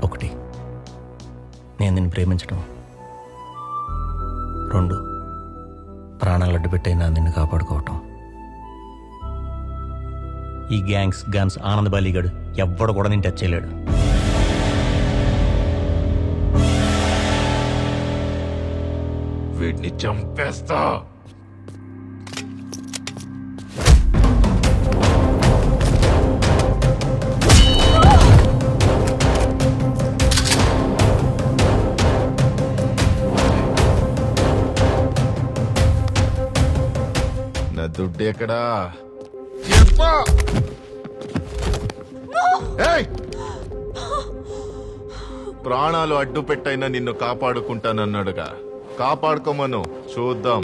ఒకటి, నేను నిన్ను ప్రేమించడం. 2, ప్రాణాలు అడ్డుపెట్టైనా నిన్ను కాపాడుకోవటం. ఈ గ్యాంగ్స్ గన్స్ ఆనంద్ బాలీగాడు ఎవ్వడు కూడా నేను టచ్ చేయలేడు. వీడిని చంపేస్తా. నా దుడ్డు ఎక్కడా? ప్రాణాలు అడ్డు పెట్టైనా నిన్ను కాపాడుకుంటానన్నాడుగా, కాపాడుకోమను చూద్దాం.